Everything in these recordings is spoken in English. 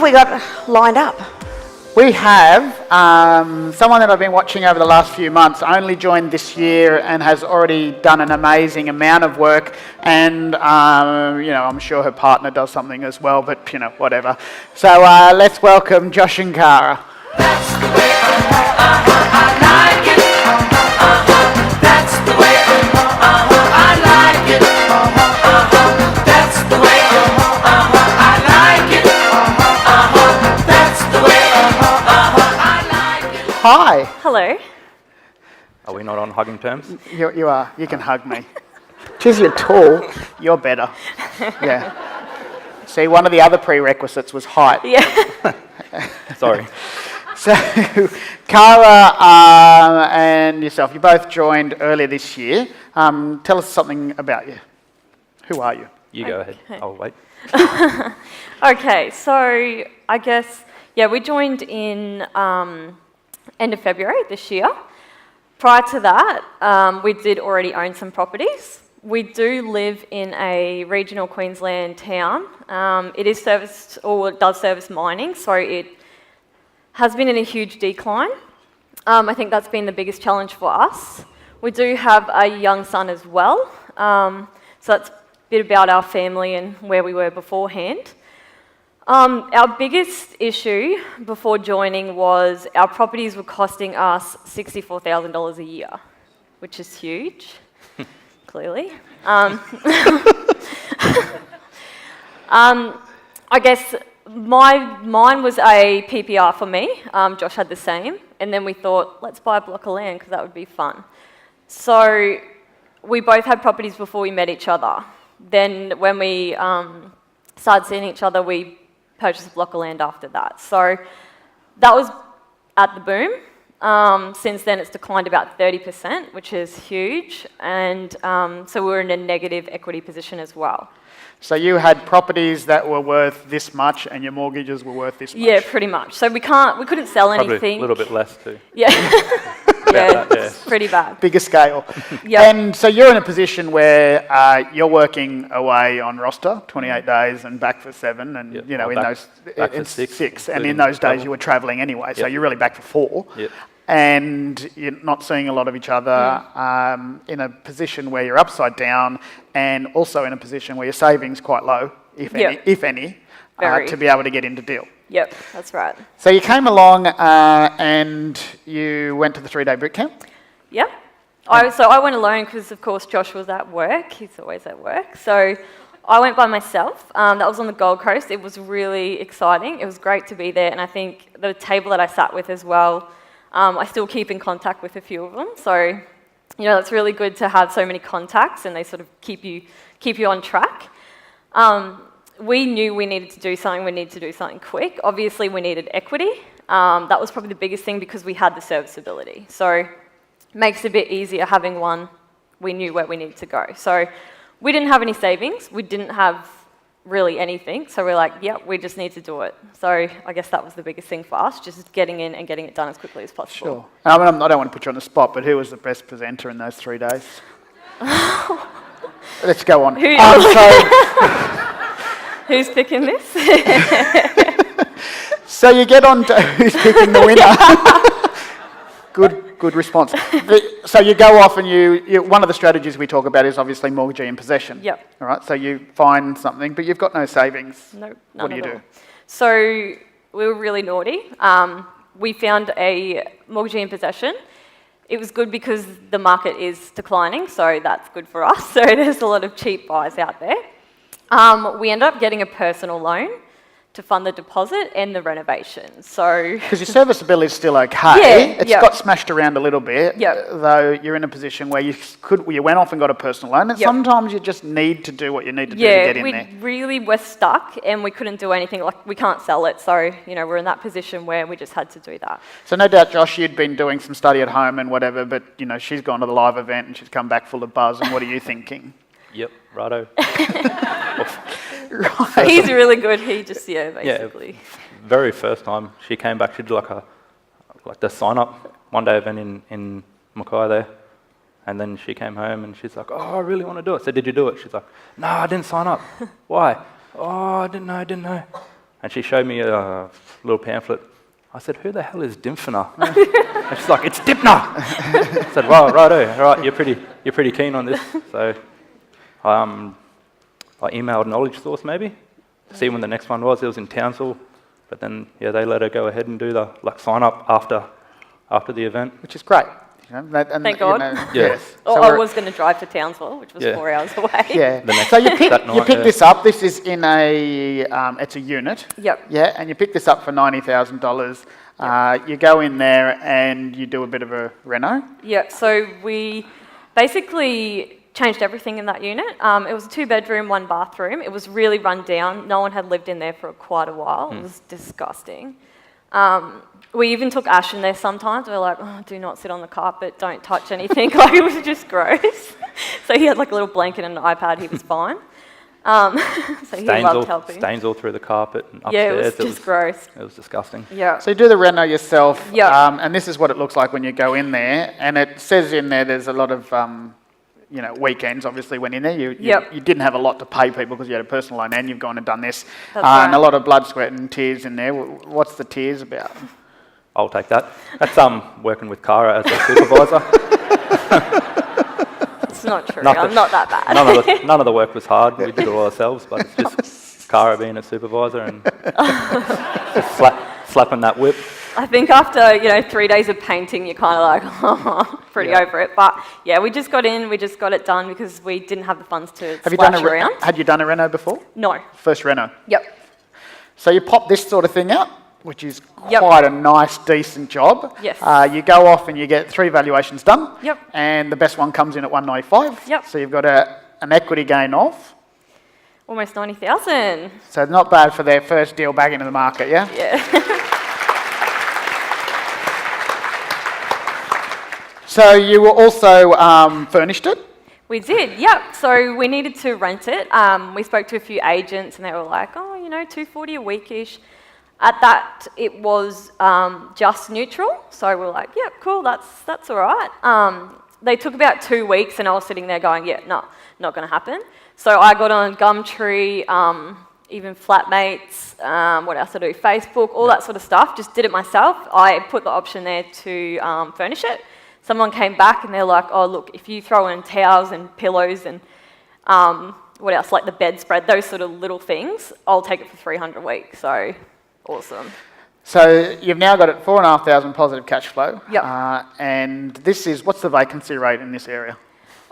have we got lined up? We have someone that I've been watching over the last few months, only joined this year and has already done an amazing amount of work, and I'm sure her partner does something as well, but whatever. So let's welcome Josh and Cara. That's the way I like it. That's the way I like it. That's the way I like it. That's the way I like it. Hi. Hello. Are we not on hugging terms? You are. You can hug me. Geez, you're tall. You're better. Yeah. See, one of the other prerequisites was height. Yeah. Sorry. So, Cara and yourself, you both joined earlier this year. Tell us something about you. Who are you? You go ahead. I'll wait. Okay, so I guess, we joined in end of February this year. Prior to that, we did already own some properties. We do live in a regional Queensland town. It is serviced, or it does service mining, so it has been in a huge decline. I think that's been the biggest challenge for us. We do have a young son as well, so that's a bit about our family and where we were beforehand. Our biggest issue before joining was our properties were costing us $64,000 a year, which is huge, clearly. I guess mine was a PPR for me. Josh had the same, and then we thought, let's buy a block of land because that would be fun. So we both had properties before we met each other. Then when we started seeing each other, we purchased a block of land after that. So that was at the boom. Since then, it's declined about 30%, which is huge. And so we're in a negative equity position as well. So you had properties that were worth this much and your mortgages were worth this much? Yeah, pretty much. So we couldn't sell anything. Probably a little bit less too. Yeah. Yeah, it's pretty bad. Bigger scale. Yep. And so you're in a position where you're working away on roster, 28 days and back for 7, and Yep. in those back for it's 6, and in those days you were travelling anyway, so Yep. you're really back for 4. Yep. And you're not seeing a lot of each other, in a position where you're upside down, and also in a position where your savings quite low, if any, to be able to get into deal. Yep, that's right. So you came along and you went to the 3-day boot camp? Yep. So I went alone because, of course, Josh was at work. He's always at work. So I went by myself. That was on the Gold Coast. It was really exciting. It was great to be there. And I think the table that I sat with as well, I still keep in contact with a few of them. So, it's really good to have so many contacts and they sort of keep you on track. We knew we needed to do something. We needed to do something quick. Obviously, we needed equity. That was probably the biggest thing because we had the serviceability. So it makes it a bit easier having one. We knew where we needed to go. So we didn't have any savings. We didn't have really anything. So we're like, we just need to do it. So I guess that was the biggest thing for us, just getting in and getting it done as quickly as possible. Sure. I don't want to put you on the spot, but who was the best presenter in those 3 days? Let's go on. Who's picking this? So you get on to who's picking the winner. Good response. So you go off and you one of the strategies we talk about is obviously mortgagee in possession. Yep. All right, so you find something, but you've got no savings. No, what do you do? So we were really naughty. We found a mortgagee in possession. It was good because the market is declining, so that's good for us. So there's a lot of cheap buys out there. We ended up getting a personal loan to fund the deposit and the renovation. So because your serviceability is still okay, it's got smashed around a little bit. Though you're in a position where you went off and got a personal loan, and sometimes you just need to do what you need to do to get in there. We really were stuck and we couldn't do anything. Like, we can't sell it, so we're in that position where we just had to do that. So no doubt, Josh, you'd been doing some study at home and whatever, but she's gone to the live event and she's come back full of buzz. And what are you thinking? Yep, righto. Right. He's really good. He just, basically. Very first time she came back, she did like the sign up one day event in Mackay there. And then she came home and she's like, oh, I really want to do it. I said, did you do it? She's like, no, I didn't sign up. Why? Oh, I didn't know. And she showed me a little pamphlet. I said, who the hell is Dymphna? And she's like, it's Dipner. I said, righto, all right, you're pretty keen on this. So I emailed Knowledge Source maybe, to see when the next one was. It was in Townsville. But then, yeah, they let her go ahead and do the sign up after the event. Which is great. You know, Thank God. Yes. I was going to drive to Townsville, which was 4 hours away. Yeah. The next- So you that night, pick yeah. this up. This is in it's a unit. Yep. Yeah, and you pick this up for $90,000. You go in there and you do a bit of a reno. Yeah, so we basically changed everything in that unit. It was a 2-bedroom, 1 bathroom. It was really run down. No one had lived in there for quite a while. It was disgusting. We even took Ash in there sometimes. We were like, oh, do not sit on the carpet, don't touch anything. Like, it was just gross. So he had like a little blanket and an iPad, he was fine. So he loved helping. Stains all through the carpet and upstairs. Yeah, it was just gross. It was disgusting. Yeah. So you do the reno yourself. Yeah. And this is what it looks like when you go in there. And it says in there there's a lot of weekends, obviously, when in there. You didn't have a lot to pay people because you had a personal loan and you've gone and done this. That's right. And a lot of blood, sweat and tears in there. What's the tears about? I'll take that. That's working with Cara as a supervisor. It's not true. I'm not that bad. None of the work was hard. We did it all ourselves, but it's just Cara being a supervisor and just slapping that whip. I think after 3 days of painting, you're kind of like, pretty over it. But yeah, we just got it done because we didn't have the funds to splash around. Had you done a reno before? No. First reno? Yep. So you pop this sort of thing out, which is quite a nice, decent job. Yes. You go off and you get 3 valuations done. Yep. And the best one comes in at 195. Yep. So you've got an equity gain of? Almost 90,000. So not bad for their first deal back into the market, yeah? Yeah. So you were also furnished it? We did, yep. So we needed to rent it. We spoke to a few agents and they were like, $240 a weekish. At that, it was just neutral. So we were like, yeah, cool, that's all right. They took about 2 weeks and I was sitting there going, not going to happen. So I got on Gumtree, even Flatmates, what else I do, Facebook, all that sort of stuff. Just did it myself. I put the option there to furnish it. Someone came back and they're like, oh, look, if you throw in towels and pillows and what else, like the bedspread, those sort of little things, I'll take it for 300 a week. So awesome. So you've now got it 4,500 positive cash flow. Yep. And this is, what's the vacancy rate in this area?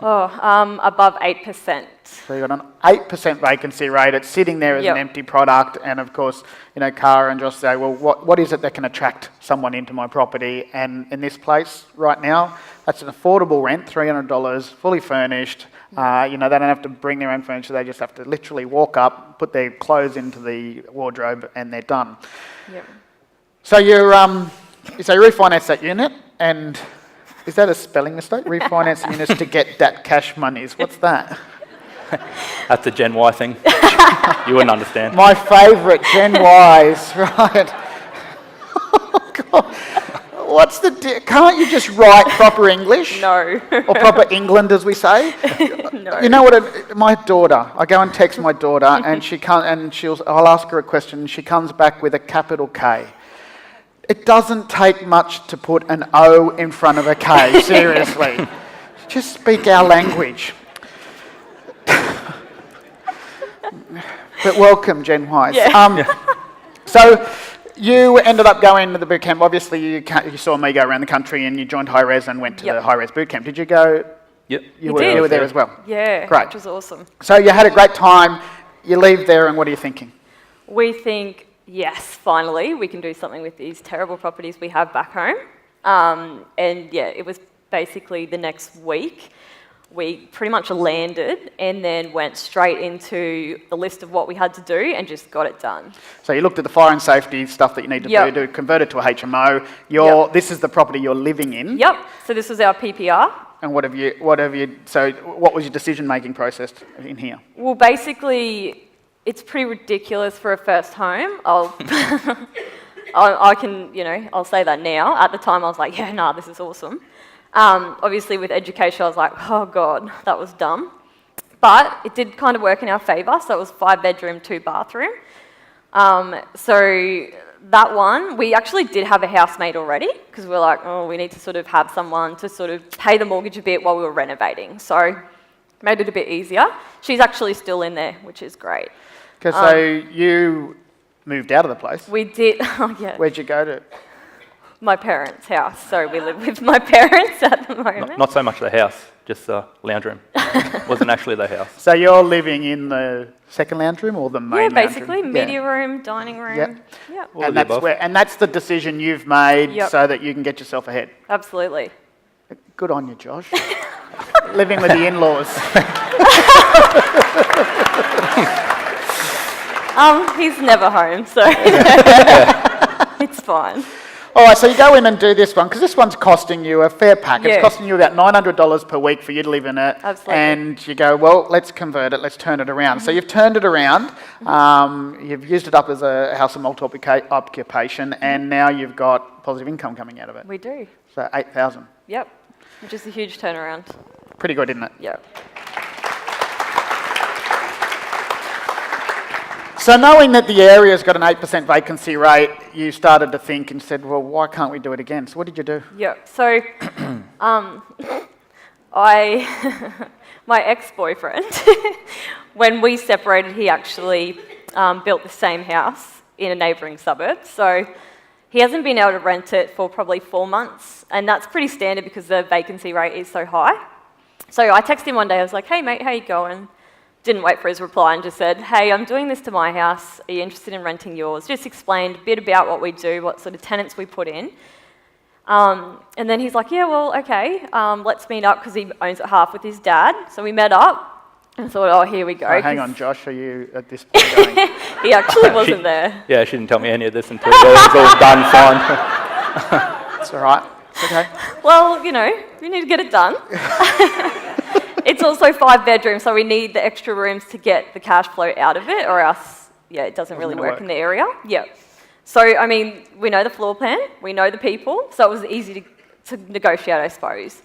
Above 8%. So you've got an 8% vacancy rate. It's sitting there as an empty product. And of course, Cara and Josh say, well, what is it that can attract someone into my property? And in this place right now, that's an affordable rent, $300, fully furnished. They don't have to bring their own furniture. They just have to literally walk up, put their clothes into the wardrobe, and they're done. Yep. So you refinance that unit, and is that a spelling mistake? Refinance units to get that cash monies. What's that? That's a Gen Y thing. You wouldn't understand. My favourite, Gen Ys, right? Oh, God. What's can't you just write proper English? No. Or proper England, as we say? No. You know what? My daughter, I go and text my daughter, and I'll ask her a question, and she comes back with a capital K. It doesn't take much to put an O in front of a K, seriously. Just speak our language. But welcome, Gen Ys. Yeah. So you ended up going to the boot camp. Obviously, you saw me go around the country and you joined High Res and went to the High Res boot camp. Did you go? Yep. You were there as well? Yeah, Great. which was awesome. So you had a great time. You leave there and what are you thinking? We think, yes, finally, we can do something with these terrible properties we have back home. And yeah, it was basically the next week. We pretty much landed and then went straight into the list of what we had to do and just got it done. So you looked at the fire and safety stuff that you need to do to convert it to a HMO. This is the property you're living in. Yep. So this was our PPR. And what was your decision-making process in here? Well, basically, it's pretty ridiculous for a first home. I'll say that now. At the time, I was like, this is awesome. Obviously, with education, I was like, oh God, that was dumb. But it did kind of work in our favour. So it was 5-bedroom, 2-bathroom. So that one, we actually did have a housemate already because we were like, oh, we need to sort of have someone to sort of pay the mortgage a bit while we were renovating. So made it a bit easier. She's actually still in there, which is great. Okay, so you moved out of the place. We did, oh yeah, Where'd you go to? my parents' house. So we live with my parents at the moment. Not so much the house, just the lounge room. Wasn't actually the house. So you're living in the second lounge room or the main Yeah, lounge room? basically, media room, dining room. Yep. Yeah, All of And the that's, above. and that's the decision you've made Yep. so that you can get yourself ahead. absolutely. Good on you, Josh. Living with the in-laws. He's never home, so it's fine. All right, so you go in and do this one, because this one's costing you a fair pack. It's Yeah. costing you about $900 per week for you to live in it. Absolutely. And you go, well, let's convert it, let's turn it around. So you've turned it around, you've used it up as a house of multi-occupation, and now you've got positive income coming out of it. We do. So 8,000. Yep. Which is a huge turnaround. Pretty good, isn't it? Yep. So knowing that the area's got an 8% vacancy rate, you started to think and said, well, why can't we do it again? So what did you do? Yep. So, my ex-boyfriend, when we separated, he actually built the same house in a neighbouring suburb. So he hasn't been able to rent it for probably 4 months, and that's pretty standard because the vacancy rate is so high. So I texted him one day. I was like, "Hey mate, how you going?" Didn't wait for his reply and just said, "Hey, I'm doing this to my house. Are you interested in renting yours?" Just explained a bit about what we do, what sort of tenants we put in. And then he's like, "Yeah, well, okay, let's meet up," because he owns it half with his dad. So we met up and thought, "Oh, here we go." Oh, hang on, Josh, are you at this point going, He actually wasn't there. Yeah, she didn't tell me any of this until it was all done, fine. it's all right, it's okay. Well, you know, we need to get it done. It's also 5 bedrooms, so we need the extra rooms to get the cash flow out of it, or else, yeah, it doesn't really gonna work work. in the area. Yeah. So, I mean, we know the floor plan, we know the people, so it was easy to negotiate, I suppose.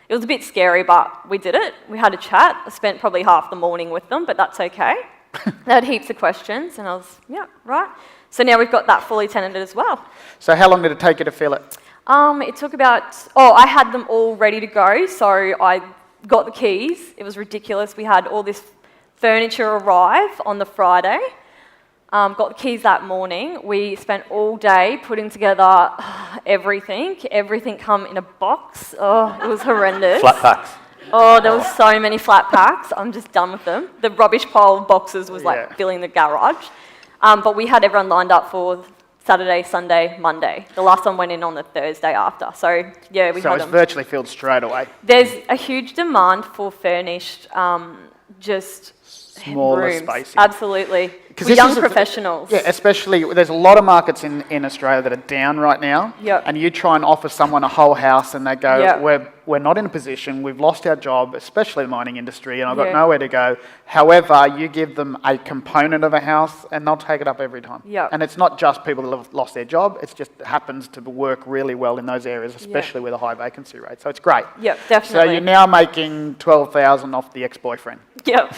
It was a bit scary, but we did it. We had a chat. I spent probably half the morning with them, but that's okay. They had heaps of questions, and I was, yeah, right. So now we've got that fully tenanted as well. So how long did it take you to fill it? It took about, I had them all ready to go, so I got the keys. It was ridiculous. We had all this furniture arrive on the Friday. Got the keys that morning. We spent all day putting together everything. Everything come in a box. Oh, it was horrendous. Flat packs. Oh, there was so many flat packs. I'm just done with them. The rubbish pile of boxes was Yeah. like filling the garage. But we had everyone lined up for Saturday, Sunday, Monday. The last one went in on the Thursday after. So yeah, we So had it's them. virtually filled straight away. There's a huge demand for furnished, just Smaller rooms. spacing. Absolutely. 'Cause For this young is a- professionals. Yeah, especially, there's a lot of markets in Australia that are down right now. Yep. And you try and offer someone a whole house and they go, Yep. we're not in a position, we've lost our job, especially the mining industry, and I've got Yeah. nowhere to go. However, you give them a component of a house and they'll take it up every time. Yep. And it's not just people that have lost their job, it just happens to work really well in those areas, especially with a high vacancy rate. So it's great. Yep, So definitely. you're now making 12,000 off the ex-boyfriend. Yep.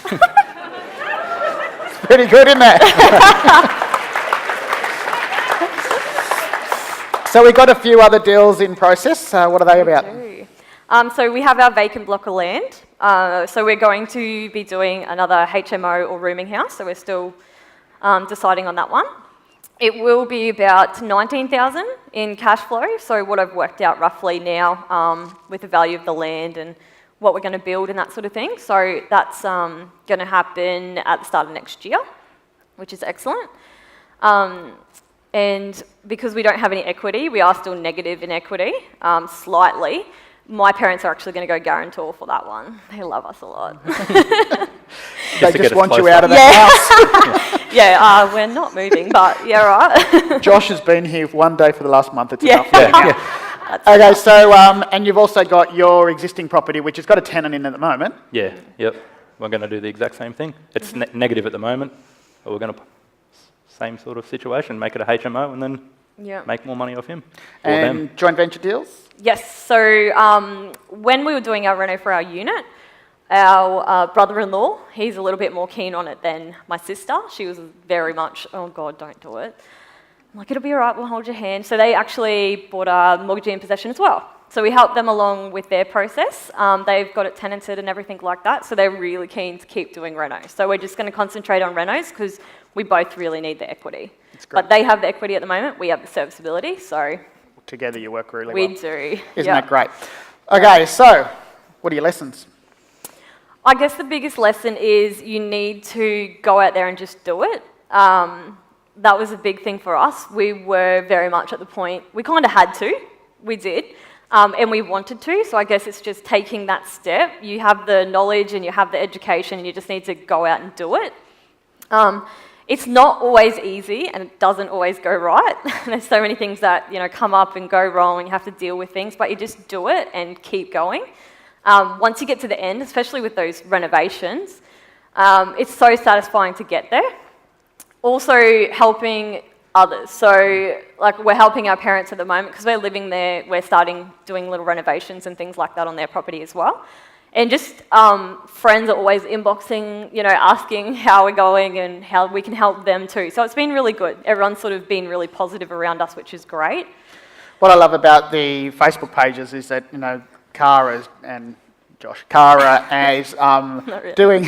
Pretty good, isn't it? So we've got a few other deals in process. What are they about? So we have our vacant block of land. So we're going to be doing another HMO or rooming house. So we're still deciding on that one. It will be about 19,000 in cash flow. So what I've worked out roughly now with the value of the land and what we're going to build and that sort of thing. So that's going to happen at the start of next year, which is excellent. And because we don't have any equity, we are still negative in equity, slightly. My parents are actually going to go guarantor for that one. They love us a lot. They to just get us want you closer. out of the house. Yeah, we're not moving, but yeah, right. Josh has been here one day for the last month. It's Yeah. enough. Yeah. Okay, so, and you've also got your existing property, which has got a tenant in at the moment. Yeah, yep. We're going to do the exact same thing. It's negative at the moment, but we're going to, same sort of situation, make it a HMO and then Yeah. make more money off him. Or them. And joint venture deals? Yes, so when we were doing our reno for our unit, Our brother-in-law, he's a little bit more keen on it than my sister. She was very much, oh God, don't do it. I'm like, it'll be all right, we'll hold your hand. So they actually bought a mortgagee in possession as well. So we helped them along with their process. They've got it tenanted and everything like that, so they're really keen to keep doing renos. So we're just going to concentrate on renos because we both really need the equity. But they have the equity at the moment, we have the serviceability, so... Together you work really well. We do. Isn't that great? Okay, so what are your lessons? I guess the biggest lesson is you need to go out there and just do it. That was a big thing for us. We were very much at the point, we kind of had to, we did. And we wanted to, so I guess it's just taking that step. You have the knowledge and you have the education and you just need to go out and do it. It's not always easy and it doesn't always go right. There's so many things that come up and go wrong and you have to deal with things, but you just do it and keep going. Once you get to the end, especially with those renovations, it's so satisfying to get there. Also helping others. So like we're helping our parents at the moment because we're living there, we're starting doing little renovations and things like that on their property as well. And just friends are always inboxing, asking how we're going and how we can help them too. So it's been really good. Everyone's sort of been really positive around us, which is great. What I love about the Facebook pages is that, Cara and Josh, Cara is really. doing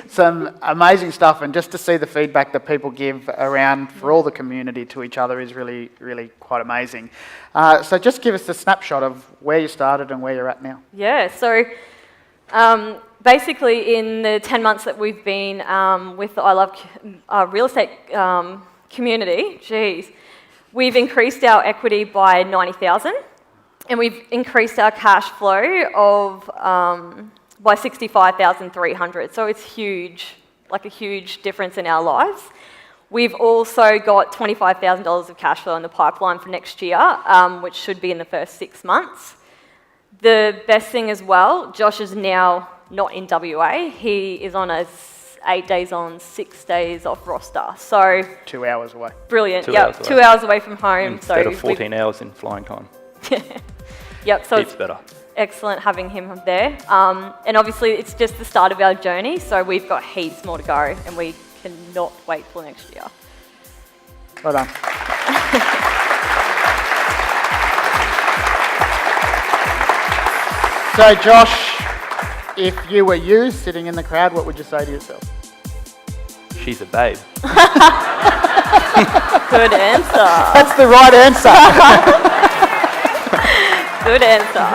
some amazing stuff, and just to see the feedback that people give around for all the community to each other is really, really quite amazing. So just give us a snapshot of where you started and where you're at now. Yeah, so basically in the 10 months that we've been with the I Love Real Estate community, we've increased our equity by 90,000. And we've increased our cash flow of by 65,300. So it's huge, like a huge difference in our lives. We've also got $25,000 of cash flow in the pipeline for next year, which should be in the first 6 months. The best thing as well, Josh is now not in WA. He is on a 8 days on, 6 days off roster. So 2 hours away. Brilliant. 2 hours away. 2 hours away from home. Instead of 14 hours in flying time. Yep, so Heaps better. Excellent having him there. And obviously it's just the start of our journey, so we've got heaps more to go and we cannot wait till next year. Well done. So Josh, if you were you sitting in the crowd, what would you say to yourself? She's a babe. Good answer. That's the right answer. Good answer.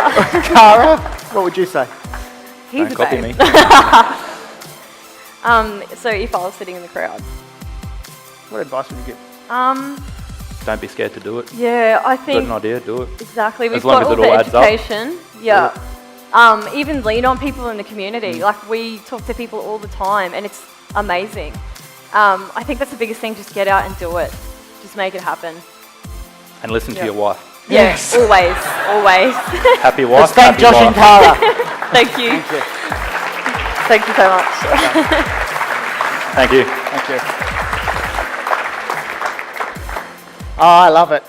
Cara, what would you say? He's Don't a copy babe. me. So if I was sitting in the crowd, What advice would you give? Don't be scared to do it. yeah, I Got think an idea, do it. exactly. We've As long got as all it the all adds up. education. Yeah. Even lean on people in the community. Like we talk to people all the time, and it's amazing. I think that's the biggest thing. Just get out and do it. Just make it happen. And listen Yeah. to your wife. Yes. Always, always. Happy wife, Let's thank happy Josh and life. Cara. Thank you. Thank you. Thank you so much. Thank you. Thank you. Oh, I love it.